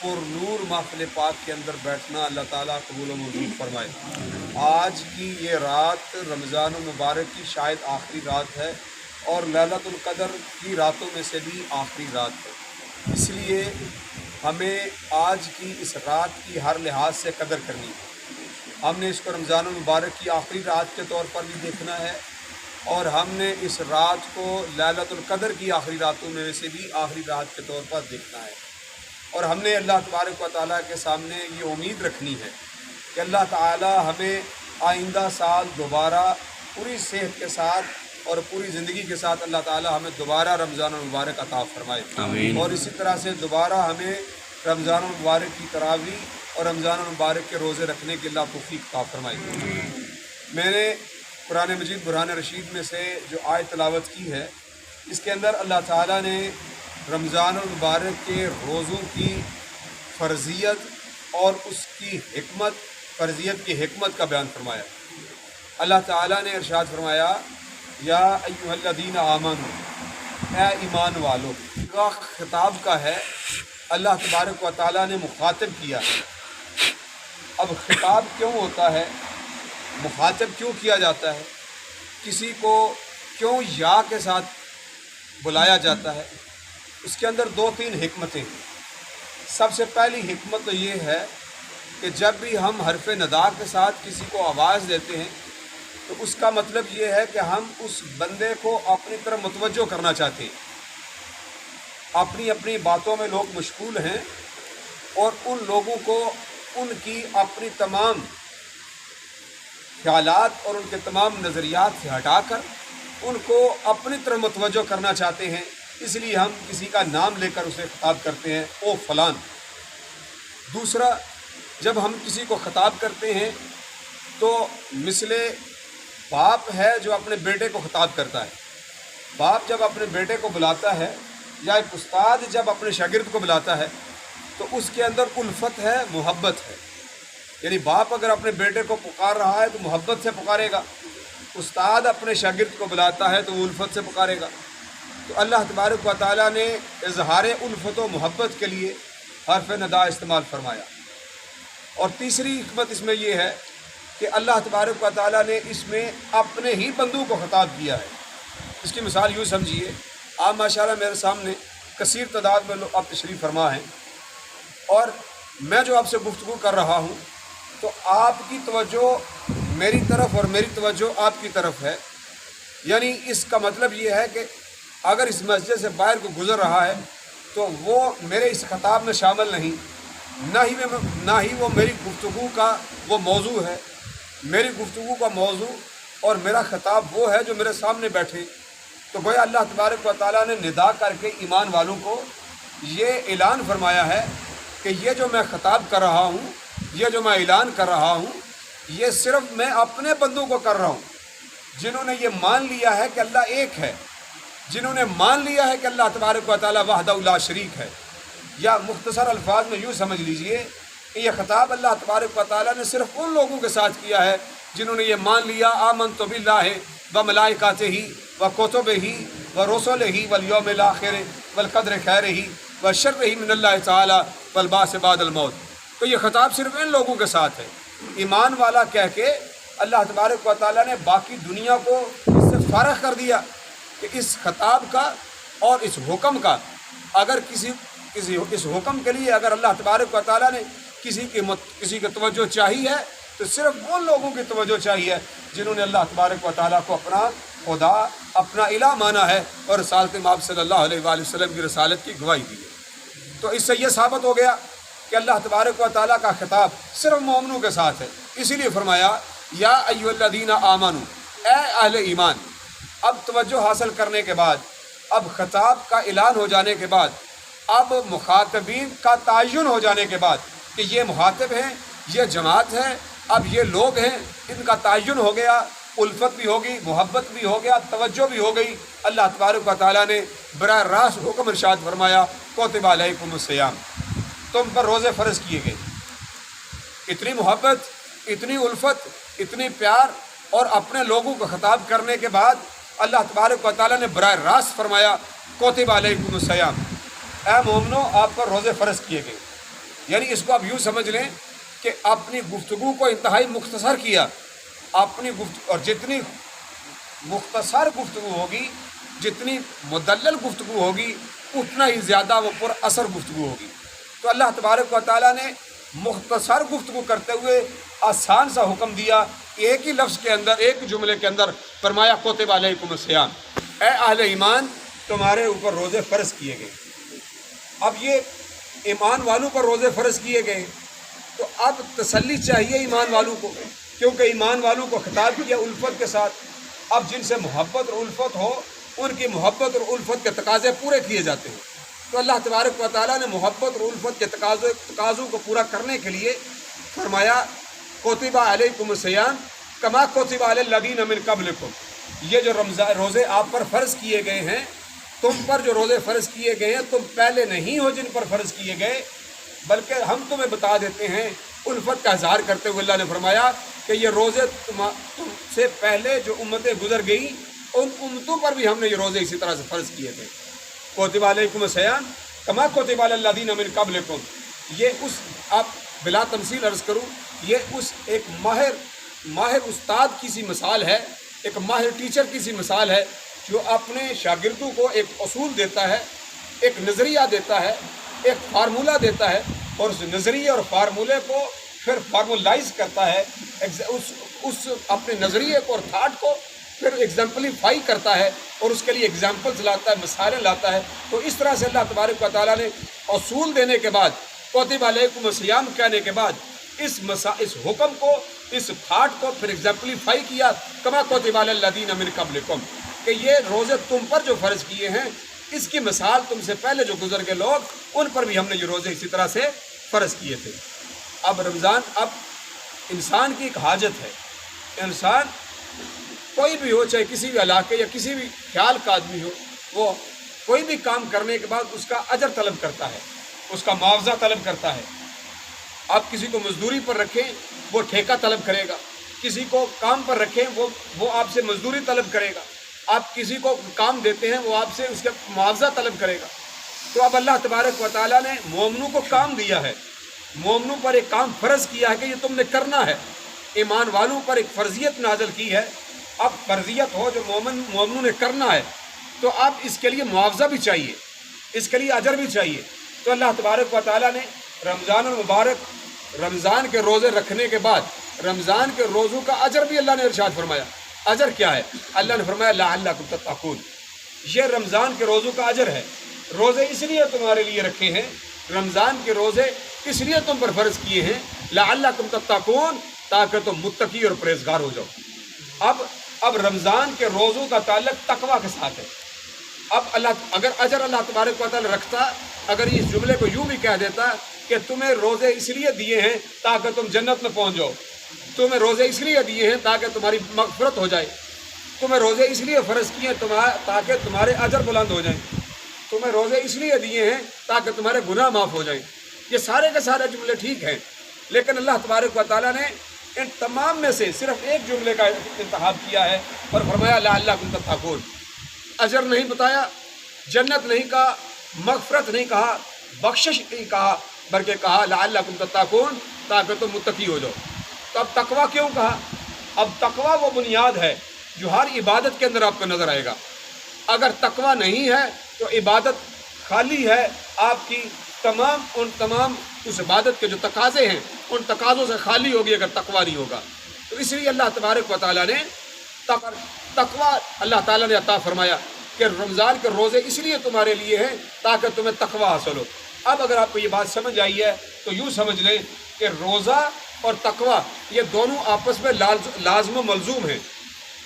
پر نور محفل پاک کے اندر بیٹھنا اللہ تعالیٰ قبول و منظور فرمائے۔ آج کی یہ رات رمضان المبارک کی شاید آخری رات ہے اور لیلۃ القدر کی راتوں میں سے بھی آخری رات ہے، اس لیے ہمیں آج کی اس رات کی ہر لحاظ سے قدر کرنی ہے۔ ہم نے اس کو رمضان المبارک کی آخری رات کے طور پر بھی دیکھنا ہے اور ہم نے اس رات کو لیلۃ القدر کی آخری راتوں میں سے بھی آخری رات کے طور پر دیکھنا ہے، اور ہم نے اللہ تبارک و تعالیٰ کے سامنے یہ امید رکھنی ہے کہ اللہ تعالیٰ ہمیں آئندہ سال دوبارہ پوری صحت کے ساتھ اور پوری زندگی کے ساتھ اللہ تعالیٰ ہمیں دوبارہ رمضان المبارک عطا فرمائے، آمین۔ اور اسی طرح سے دوبارہ ہمیں رمضان المبارک کی تراویح اور رمضان المبارک کے روزے رکھنے کے اللہ توفیق عطا فرمائے۔ میں نے قرآن مجید برہان رشید میں سے جو آیت تلاوت کی ہے، اس کے اندر اللہ تعالیٰ نے رمضان المبارک کے روزوں کی فرضیت اور اس کی حکمت، فرضیت کی حکمت کا بیان فرمایا۔ اللہ تعالیٰ نے ارشاد فرمایا، یا ایھا الذین آمنوا، اے ایمان والو، کا خطاب کا ہے، اللہ تبارک و تعالیٰ نے مخاطب کیا ہے۔ اب خطاب کیوں ہوتا ہے، مخاطب کیوں کیا جاتا ہے، کسی کو کیوں یا کے ساتھ بلایا جاتا ہے، اس کے اندر دو تین حکمتیں ہیں۔ سب سے پہلی حکمت تو یہ ہے کہ جب بھی ہم حرف ندا کے ساتھ کسی کو آواز دیتے ہیں تو اس کا مطلب یہ ہے کہ ہم اس بندے کو اپنی طرف متوجہ کرنا چاہتے ہیں۔ اپنی اپنی باتوں میں لوگ مشغول ہیں اور ان لوگوں کو ان کی اپنی تمام خیالات اور ان کے تمام نظریات سے ہٹا کر ان کو اپنی طرف متوجہ کرنا چاہتے ہیں، اس لیے ہم کسی کا نام لے کر اسے خطاب کرتے ہیں، او فلان۔ دوسرا، جب ہم کسی کو خطاب کرتے ہیں تو مثل باپ ہے جو اپنے بیٹے کو خطاب کرتا ہے۔ باپ جب اپنے بیٹے کو بلاتا ہے یا ایک استاد جب اپنے شاگرد کو بلاتا ہے تو اس کے اندر الفت ہے، محبت ہے، یعنی باپ اگر اپنے بیٹے کو پکار رہا ہے تو محبت سے پکارے گا، استاد اپنے شاگرد کو بلاتا ہے تو وہ الفت سے پکارے گا۔ تو اللہ تبارک و تعالیٰ نے اظہار الفت و محبت کے لیے حرف ندا استعمال فرمایا۔ اور تیسری حکمت اس میں یہ ہے کہ اللہ تبارک و تعالیٰ نے اس میں اپنے ہی بندوں کو خطاب کیا ہے۔ اس کی مثال یوں سمجھیے، آپ ماشاءاللہ میرے سامنے کثیر تعداد میں لوگ آپ تشریف فرما ہیں، اور میں جو آپ سے گفتگو کر رہا ہوں تو آپ کی توجہ میری طرف اور میری توجہ آپ کی طرف ہے، یعنی اس کا مطلب یہ ہے کہ اگر اس مسجد سے باہر کو گزر رہا ہے تو وہ میرے اس خطاب میں شامل نہیں، نہ ہی وہ میری گفتگو کا وہ موضوع ہے۔ میری گفتگو کا موضوع اور میرا خطاب وہ ہے جو میرے سامنے بیٹھے۔ تو گویا اللہ تبارک و تعالیٰ نے ندا کر کے ایمان والوں کو یہ اعلان فرمایا ہے کہ یہ جو میں خطاب کر رہا ہوں، یہ جو میں اعلان کر رہا ہوں، یہ صرف میں اپنے بندوں کو کر رہا ہوں جنہوں نے یہ مان لیا ہے کہ اللہ ایک ہے، جنہوں نے مان لیا ہے کہ اللہ تبارک و تعالیٰ وحدہ لا شریک ہے۔ یا مختصر الفاظ میں یوں سمجھ لیجئے کہ یہ خطاب اللہ تبارک و تعالیٰ نے صرف ان لوگوں کے ساتھ کیا ہے جنہوں نے یہ مان لیا، آمنت باللہ و ملائکتہ و کتبہ و رسلہ والیوم الآخر والقدر خیرہ و شرہ من اللہ تعالیٰ والبعث بعد الموت۔ تو یہ خطاب صرف ان لوگوں کے ساتھ ہے۔ ایمان والا کہہ کے اللہ تبارک و تعالیٰ نے باقی دنیا کو اس سے فارغ کر دیا کہ اس خطاب کا اور اس حکم کا، اگر اس حکم کے لیے اگر اللہ تبارک و تعالیٰ نے کسی کی توجہ چاہیے ہے تو صرف ان لوگوں کی توجہ چاہیے جنہوں نے اللہ تبارک و تعالیٰ کو اپنا خدا، اپنا الہ مانا ہے اور رسالت مآب صلی اللہ علیہ وآلہ وسلم کی رسالت کی گواہی دی ہے۔ تو اس سے یہ ثابت ہو گیا کہ اللہ تبارک و تعالیٰ کا خطاب صرف مومنوں کے ساتھ ہے، اسی لیے فرمایا، یا ایھا الذین آمنوا، اے اہل ایمان۔ اب توجہ حاصل کرنے کے بعد، اب خطاب کا اعلان ہو جانے کے بعد، اب مخاطبین کا تعین ہو جانے کے بعد کہ یہ مخاطب ہیں، یہ جماعت ہے، اب یہ لوگ ہیں، ان کا تعین ہو گیا، الفت بھی ہوگی، محبت بھی ہو گیا، توجہ بھی ہو گئی۔ اللہ تبارک و تعالیٰ نے براہ راست حکم ارشاد فرمایا، کتب علیکم الصیام، تم پر روزے فرض کیے گئے۔ اتنی محبت، اتنی الفت، اتنی پیار اور اپنے لوگوں کو خطاب کرنے کے بعد اللہ تبارک و تعالیٰ نے براہ راست فرمایا، کتب علیکم الصیام، اے مومنو آپ پر روزے فرض کیے گئے۔ یعنی اس کو آپ یوں سمجھ لیں کہ اپنی گفتگو کو انتہائی مختصر کیا، اپنی اور جتنی مختصر گفتگو ہوگی، جتنی مدلل گفتگو ہوگی، اتنا ہی زیادہ وہ پر اثر گفتگو ہوگی۔ تو اللہ تبارک و تعالیٰ نے مختصر گفتگو کرتے ہوئے آسان سا حکم دیا، ایک ہی لفظ کے اندر، ایک جملے کے اندر فرمایا کتب علیکم الصیام، اے اہل ایمان تمہارے اوپر روزے فرض کیے گئے۔ اب یہ ایمان والوں پر روزے فرض کیے گئے، تو اب تسلی چاہیے ایمان والوں کو، کیونکہ ایمان والوں کو خطاب کیا الفت کے ساتھ۔ اب جن سے محبت اور الفت ہو، ان کی محبت اور الفت کے تقاضے پورے کیے جاتے ہیں۔ تو اللہ تبارک و تعالیٰ نے محبت اور الفت کے تقاضوں کو پورا کرنے کے لیے فرمایا کتب علیکم الصیام کما کتب علی الذین من قبلکم، یہ جو روزے آپ پر فرض کیے گئے ہیں، تم پر جو روزے فرض کیے گئے ہیں، تم پہلے نہیں ہو جن پر فرض کیے گئے، بلکہ ہم تمہیں بتا دیتے ہیں۔ الفت کا اظہار کرتے ہوئے اللہ نے فرمایا کہ یہ روزے تم سے پہلے جو امتیں گزر گئیں، ان امتوں پر بھی ہم نے یہ روزے اسی طرح سے فرض کیے تھے۔ کتب علیکم الصیام کما کتب علی الذین من قبلکم، یہ اس، آپ بلا تمثیل عرض کروں، یہ اس ایک ماہر استاد کی سی مثال ہے، ایک ماہر ٹیچر کی سی مثال ہے، جو اپنے شاگردوں کو ایک اصول دیتا ہے، ایک نظریہ دیتا ہے، ایک فارمولہ دیتا ہے، اور اس نظریے اور فارمولے کو پھر فارمولائز کرتا ہے، اس اپنے نظریے کو اور تھاٹ کو پھر ایگزامپلیفائی کرتا ہے، اور اس کے لیے ایگزامپلز لاتا ہے، مثالیں لاتا ہے۔ تو اس طرح سے اللہ تبارک و تعالیٰ نے اصول دینے کے بعد، کتب علیکم الصیام کہنے کے بعد، اس حکم کو، اس تھاٹ کو پھر ایگزامپلیفائی کیا کما کتب علی الذین من قبلکم، کہ یہ روزے تم پر جو فرض کیے ہیں، اس کی مثال تم سے پہلے جو گزر گئے لوگ، ان پر بھی ہم نے یہ روزے اسی طرح سے فرض کیے تھے۔ اب رمضان، اب انسان کی ایک حاجت ہے، انسان کوئی بھی ہو، چاہے کسی بھی علاقے یا کسی بھی خیال کا آدمی ہو، وہ کوئی بھی کام کرنے کے بعد اس کا اجر طلب کرتا ہے، اس کا معاوضہ طلب کرتا ہے۔ آپ کسی کو مزدوری پر رکھیں، وہ ٹھیکہ طلب کرے گا، کسی کو کام پر رکھیں، وہ آپ سے مزدوری طلب کرے گا، آپ کسی کو کام دیتے ہیں، وہ آپ سے اس کا معاوضہ طلب کرے گا۔ تو اب اللہ تبارک و تعالیٰ نے مومنوں کو کام دیا ہے، مومنوں پر ایک کام فرض کیا ہے کہ یہ تم نے کرنا ہے، ایمان والوں پر ایک فرضیت نازل کی ہے۔ اب فرضیت ہو جو مومنوں نے کرنا ہے، تو اب اس کے لیے معاوضہ بھی چاہیے، اس کے لیے اجر بھی چاہیے۔ تو اللہ تبارک و تعالیٰ نے رمضان المبارک، رمضان کے روزے رکھنے کے بعد رمضان کے روزوں کا اجر بھی اللہ نے ارشاد فرمایا۔ اجر کیا ہے؟ اللہ نے فرمایا لعلکم تتقون، یہ رمضان کے روزوں کا اجر ہے۔ روزے اس لیے تمہارے لیے رکھے ہیں، رمضان کے روزے اس لیے تم پر فرض کیے ہیں، لعلکم تتقون، تاکہ تم متقی اور پرہیزگار ہو جاؤ۔ اب رمضان کے روزوں کا تعلق تقویٰ کے ساتھ ہے۔ اب اگر اجر اللہ تبارک و تعالیٰ رکھتا، اگر اس جملے کو یوں بھی کہہ دیتا کہ تمہیں روزے اس لیے دیے ہیں تاکہ تم جنت میں پہنچ جاؤ، تمہیں روزے اس لیے دیے ہیں تاکہ تمہاری مغفرت ہو جائے، تمہیں روزے اس لیے فرض کیے ہیں تاکہ تمہارے اجر بلند ہو جائیں، تمہیں روزے اس لیے دیے ہیں تاکہ تمہارے گناہ معاف ہو جائیں، یہ سارے کے سارے جملے ٹھیک ہیں، لیکن اللہ تبارک و تعالیٰ نے ان تمام میں سے صرف ایک جملے کا انتخاب کیا ہے اور فرمایا لعلکم تتقون۔ اجر نہیں بتایا، جنت نہیں کہا، مغفرت نہیں کہا، بخشش نہیں کہا، بلکہ کہا لعلکم تتقون، تاکہ تم متقی ہو جاؤ۔ تو اب تقویٰ کیوں کہا؟ اب تقویٰ وہ بنیاد ہے جو ہر عبادت کے اندر آپ کو نظر آئے گا۔ اگر تقویٰ نہیں ہے تو عبادت خالی ہے، آپ کی تمام اس عبادت کے جو تقاضے ہیں ان تقاضوں سے خالی ہوگی اگر تقویٰ نہیں ہوگا۔ تو اس لیے اللہ تبارک و تعالیٰ نے تقویٰ اللہ تعالیٰ نے عطا فرمایا کہ رمضان کے روزے اس لیے تمہارے لیے ہیں تاکہ تمہیں تقویٰ حاصل ہو۔ اب اگر آپ کو یہ بات سمجھ آئی ہے تو یوں سمجھ لیں کہ روزہ اور تقویٰ یہ دونوں آپس میں لازم و ملزوم ہیں،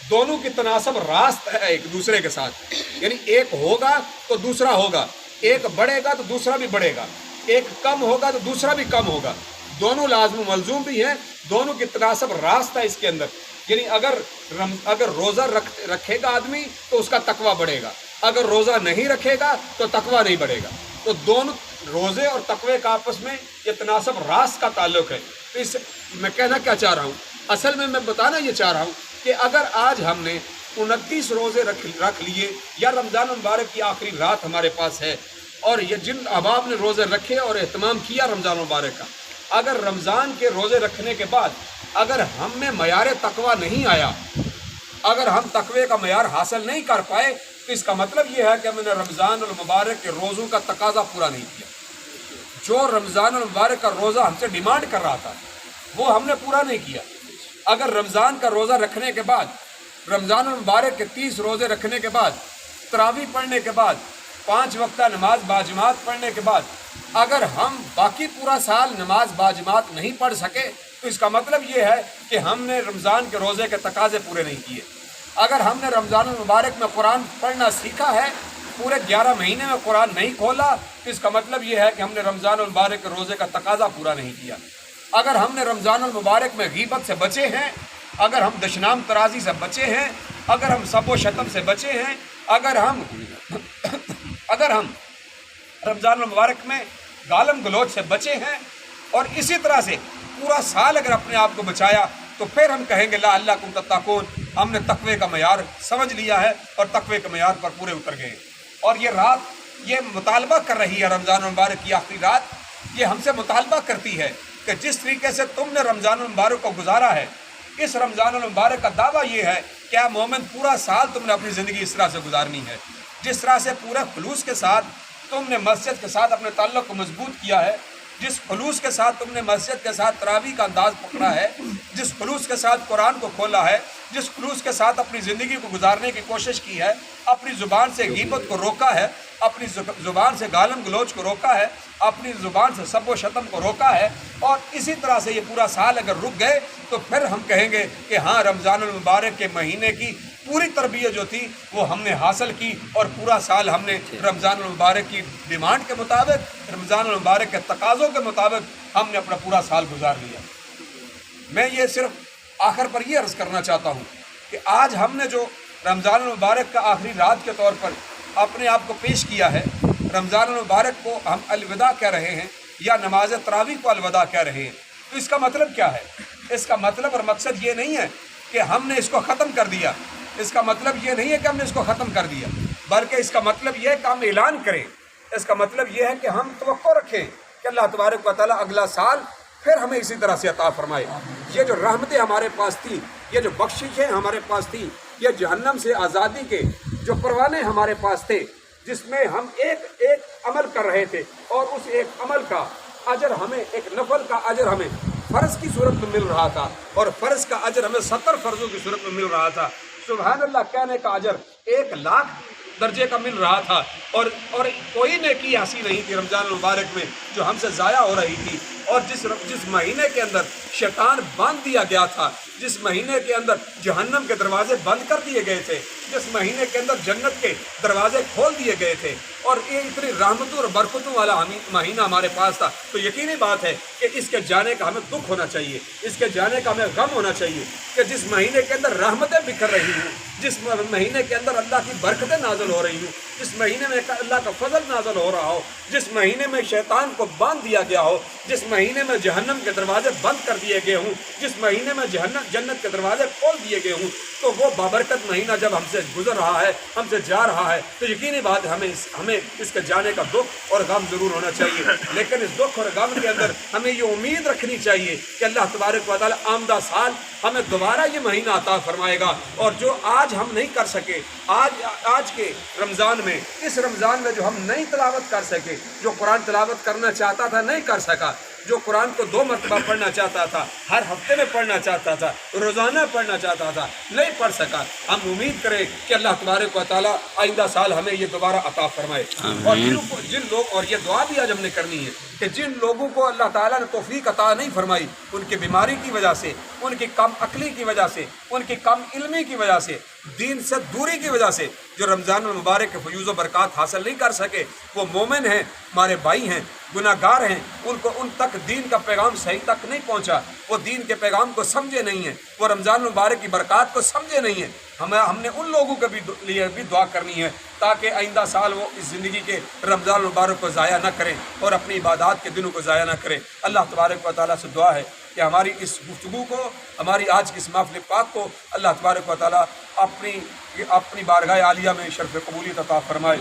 دونوں کی تناسب راست ہے ایک دوسرے کے ساتھ، یعنی ایک ہوگا تو دوسرا ہوگا، ایک بڑھے گا تو دوسرا بھی بڑھے گا، ایک کم ہوگا تو دوسرا بھی کم ہوگا، دونوں لازم و ملزوم بھی ہیں، دونوں کی تناسب راست ہے اس کے اندر۔ یعنی اگر روزہ رکھے گا آدمی تو اس کا تقویٰ بڑھے گا، اگر روزہ نہیں رکھے گا تو تقویٰ نہیں بڑھے گا۔ تو دونوں روزے اور تقوی کا آپس میں یہ تناسب راست کا تعلق ہے۔ تو اس میں کہنا کیا چاہ رہا ہوں، اصل میں بتانا یہ چاہ رہا ہوں کہ اگر آج ہم نے 29 روزے رکھ لیے یا رمضان المبارک کی آخری رات ہمارے پاس ہے، اور یہ جن احباب نے روزے رکھے اور اہتمام کیا رمضان مبارک کا، اگر رمضان کے روزے رکھنے کے بعد اگر ہم میں معیار تقویٰ نہیں آیا، اگر ہم تقوی کا معیار حاصل نہیں کر پائے، تو اس کا مطلب یہ ہے کہ ہم نے رمضان المبارک کے روزوں کا تقاضا پورا نہیں کیا۔ جو رمضان المبارک کا روزہ ہم سے ڈیمانڈ کر رہا تھا وہ ہم نے پورا نہیں کیا۔ اگر رمضان کا روزہ رکھنے کے بعد، رمضان المبارک کے 30 روزے رکھنے کے بعد، تراویح پڑھنے کے بعد، 5 وقتہ نماز باجماعت پڑھنے کے بعد اگر ہم باقی پورا سال نماز باجماعت نہیں پڑھ سکے، تو اس کا مطلب یہ ہے کہ ہم نے رمضان کے روزے کے تقاضے پورے نہیں کیے۔ اگر ہم نے رمضان المبارک میں قرآن پڑھنا سیکھا ہے، پورے 11 مہینے میں قرآن نہیں کھولا، تو اس کا مطلب یہ ہے کہ ہم نے رمضان المبارک کے روزے کا تقاضا پورا نہیں کیا۔ اگر ہم نے رمضان المبارک میں غیبت سے بچے ہیں، اگر ہم دشنام ترازی سے بچے ہیں، اگر ہم سب و شتم سے بچے ہیں، اگر ہم رمضان المبارک میں گالم گلوچ سے بچے ہیں، اور اسی طرح سے پورا سال اگر اپنے آپ کو بچایا، تو پھر ہم کہیں گے لا اللہ تتقون، ہم نے تقوی کا معیار سمجھ لیا ہے اور تقوی کے معیار پر پورے اتر گئے۔ اور یہ رات یہ مطالبہ کر رہی ہے، رمضان المبارک کی آخری رات یہ ہم سے مطالبہ کرتی ہے کہ جس طریقے سے تم نے رمضان المبارک کو گزارا ہے، اس رمضان المبارک کا دعویٰ یہ ہے کہ اے مومن پورا سال تم نے اپنی زندگی اس طرح سے گزارنی ہے، جس طرح سے پورے خلوص کے ساتھ تم نے مسجد کے ساتھ اپنے تعلق کو مضبوط کیا ہے، جس خلوص کے ساتھ تم نے مسجد کے ساتھ تراویح کا انداز پکڑا ہے، جس خلوص کے ساتھ قرآن کو کھولا ہے، جس خلوص کے ساتھ اپنی زندگی کو گزارنے کی کوشش کی ہے، اپنی زبان سے غیبت کو روکا ہے، اپنی زبان سے گالم گلوچ کو روکا ہے، اپنی زبان سے سب و شتم کو روکا ہے، اور اسی طرح سے یہ پورا سال اگر رک گئے، تو پھر ہم کہیں گے کہ ہاں رمضان المبارک کے مہینے کی پوری تربیت جو تھی وہ ہم نے حاصل کی، اور پورا سال ہم نے رمضان المبارک کی ڈیمانڈ کے مطابق، رمضان المبارک کے تقاضوں کے مطابق ہم نے اپنا پورا سال گزار لیا۔ میں یہ صرف آخر پر یہ عرض کرنا چاہتا ہوں کہ آج ہم نے جو رمضان المبارک کا آخری رات کے طور پر اپنے آپ کو پیش کیا ہے، رمضان المبارک کو ہم الوداع کہہ رہے ہیں یا نماز تراویح کو الوداع کہہ رہے ہیں، تو اس کا مطلب کیا ہے؟ اس کا مطلب اور مقصد یہ نہیں ہے کہ ہم نے اس کو ختم کر دیا، اس کا مطلب یہ نہیں ہے کہ ہم نے اس کو ختم کر دیا، بلکہ اس کا مطلب یہ ہے کہ ہم اعلان کریں، اس کا مطلب یہ ہے کہ ہم توقع رکھیں کہ اللہ تبارک و تعالیٰ اگلا سال پھر ہمیں اسی طرح سے عطا فرمائے۔ یہ جو رحمتیں ہمارے پاس تھی، یہ جو بخششیں ہمارے پاس تھی، یہ جہنم سے آزادی کے جو پروانے ہمارے پاس تھے، جس میں ہم ایک ایک عمل کر رہے تھے، اور اس ایک عمل کا اجر ہمیں، ایک نفل کا اجر ہمیں فرض کی صورت میں مل رہا تھا، اور فرض کا اجر ہمیں 70 فرضوں کی صورت میں مل رہا تھا۔ سبحان اللہ کہنے کا اجر 1,00,000 درجے کا مل رہا تھا، اور کوئی نیکی ایسی نہیں تھی رمضان المبارک میں جو ہم سے ضائع ہو رہی تھی۔ اور جس مہینے کے اندر شیطان باندھ دیا گیا تھا، جس مہینے کے اندر جہنم کے دروازے بند کر دیے گئے تھے، جس مہینے کے اندر جنت کے دروازے کھول دیے گئے تھے، اور یہ اتنی رحمتوں اور برکتوں والا مہینہ ہمارے پاس تھا، تو یقینی بات ہے کہ اس کے جانے کا ہمیں دکھ ہونا چاہیے، اس کے جانے کا ہمیں غم ہونا چاہیے کہ جس مہینے کے اندر رحمتیں بکھر رہی ہوں، جس مہینے کے اندر اللہ کی برکتیں نازل ہو رہی ہوں، جس مہینے میں اللہ کا فضل نازل ہو رہا ہو، جس مہینے میں شیطان کو باندھ دیا گیا ہو، جس مہینے میں جہنم کے دروازے بند کر دیے گئے ہوں، جس مہینے میں جنت کے دروازے کھول دیے گئے ہوں، تو وہ بابرکت مہینہ جب ہم سے گزر رہا ہے، ہم سے جا رہا ہے، تو یقینی بات ہمیں اس کے جانے کا دکھ اور غم ضرور ہونا چاہیے، لیکن اس دکھ اور غم کے اندر ہمیں یہ امید رکھنی چاہیے کہ اللہ تبارک و تعالیٰ آمدہ سال ہمیں دوبارہ یہ مہینہ عطا فرمائے گا، اور جو آج ہم نہیں کر سکے، آج کے رمضان میں، اس رمضان میں جو ہم نہیں تلاوت کر سکے، جو قرآن تلاوت کرنا چاہتا تھا نہیں کر سکا، جو قرآن کو 2 مرتبہ پڑھنا چاہتا تھا، ہر ہفتے میں پڑھنا چاہتا تھا، روزانہ پڑھنا چاہتا تھا، نہیں پڑھ سکا، ہم امید کریں کہ اللہ تبارک و تعالیٰ آئندہ سال ہمیں یہ دوبارہ عطا فرمائے۔ اور جن لوگ، اور یہ دعا بھی آج ہم نے کرنی ہے کہ جن لوگوں کو اللہ تعالیٰ نے توفیق عطا نہیں فرمائی، ان کی بیماری کی وجہ سے، ان کی کم عقلی کی وجہ سے، ان کی کم علمی کی وجہ سے، دین سے دوری کی وجہ سے، جو رمضان المبارک کے فیوز و برکات حاصل نہیں کر سکے، وہ مومن ہیں، ہمارے بھائی ہیں، گناہ گار ہیں، ان تک دین کا پیغام صحیح تک نہیں پہنچا، وہ دین کے پیغام کو سمجھے نہیں ہیں، وہ رمضان المبارک کی برکات کو سمجھے نہیں ہیں، ہم نے ان لوگوں کے لیے بھی دعا کرنی ہے تاکہ آئندہ سال وہ اس زندگی کے رمضان المبارک کو ضائع نہ کریں اور اپنی عبادات کے دنوں کو ضائع نہ کریں۔ اللہ تبارک و تعالیٰ سے دعا ہے کہ ہماری اس گفتگو کو، ہماری آج کی اس محفل پاک کو اللہ تبارک و تعالیٰ اپنی بارگاہ عالیہ میں شرف قبولیت عطا فرمائے۔